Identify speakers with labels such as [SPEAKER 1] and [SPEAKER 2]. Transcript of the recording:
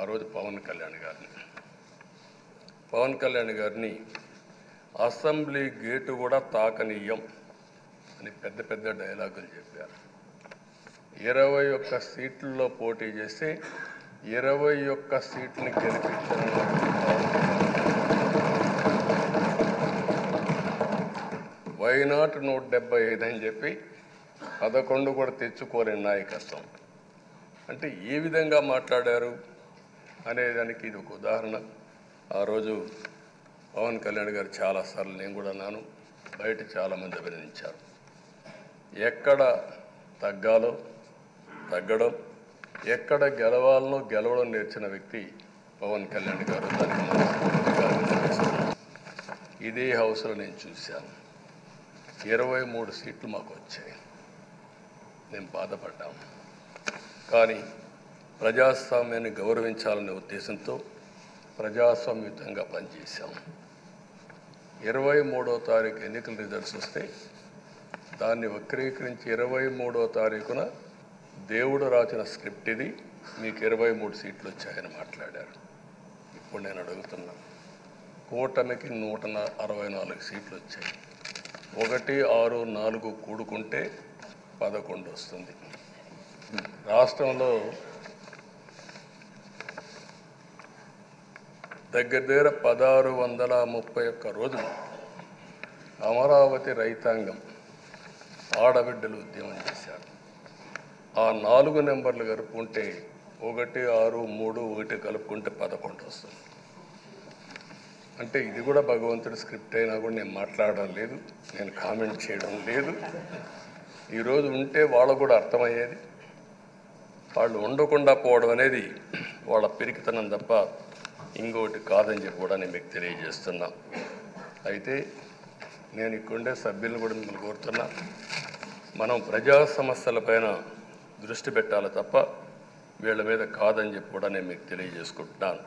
[SPEAKER 1] ఆ రోజు పవన్ కళ్యాణ్ గారిని అసెంబ్లీ గేటు కూడా తాకనీయం అని పెద్ద పెద్ద డైలాగులు చెప్పారు. 21 సీట్లలో పోటీ చేసి 21 సీట్లను గెలిపించిన వైనాట్ 175 అని చెప్పి 11 కూడా తెచ్చుకోలేని నాయకత్వం. అంటే ఏ విధంగా మాట్లాడారు అనేదానికి ఇది ఒక ఉదాహరణ. ఆ రోజు పవన్ కళ్యాణ్ గారు చాలాసార్లు నేను కూడా అన్నాను, బయట చాలామంది అభినందించారు. ఎక్కడ తగ్గాలో తగ్గడం, ఎక్కడ గెలవాలనో గెలవడం నేర్చిన వ్యక్తి పవన్ కళ్యాణ్ గారు. ఇదే హౌస్లో నేను చూశాను. 23 సీట్లు మాకు వచ్చాయి. నేను బాధపడ్డాము. కానీ ప్రజాస్వామ్యాన్ని గౌరవించాలనే ఉద్దేశంతో ప్రజాస్వామ్యుతంగా పనిచేశాం. 23వ తారీఖు ఎన్నికల రిజల్ట్స్ వస్తే దాన్ని వక్రీకరించి 23వ తారీఖున దేవుడు రాసిన స్క్రిప్ట్ ఇది, మీకు 23 సీట్లు వచ్చాయని మాట్లాడారు. ఇప్పుడు నేను అడుగుతున్నా, కూటమికి 164 సీట్లు వచ్చాయి. 1, 6, 4 కూడుకుంటే 11 వస్తుంది. రాష్ట్రంలో దగ్గర 1631 రోజులు అమరావతి రైతాంగం ఆడబిడ్డలు ఉద్యమం చేశారు. ఆ 4 నెంబర్లు కలుపుకుంటే 1, 6, 3, 1 కలుపుకుంటే 11 వస్తుంది. అంటే ఇది కూడా భగవంతుడి స్క్రిప్ట్ అయినా కూడా నేను మాట్లాడడం లేదు, నేను కామెంట్ చేయడం లేదు. ఈరోజు ఉంటే వాళ్ళకు కూడా అర్థమయ్యేది. వాళ్ళు ఉండకుండా పోవడం అనేది వాళ్ళ పిరికితనం తప్ప ఇంకోటి కాదని చెప్పి కూడా నేను మీకు తెలియజేస్తున్నా. అయితే నేను ఇక్కడుండే సభ్యులను కూడా మిమ్మల్ని కోరుతున్నా, మనం ప్రజా సమస్యలపైన దృష్టి పెట్టాలి తప్ప వీళ్ళ మీద కాదని చెప్పి కూడా నేను మీకు తెలియజేసుకుంటున్నాను.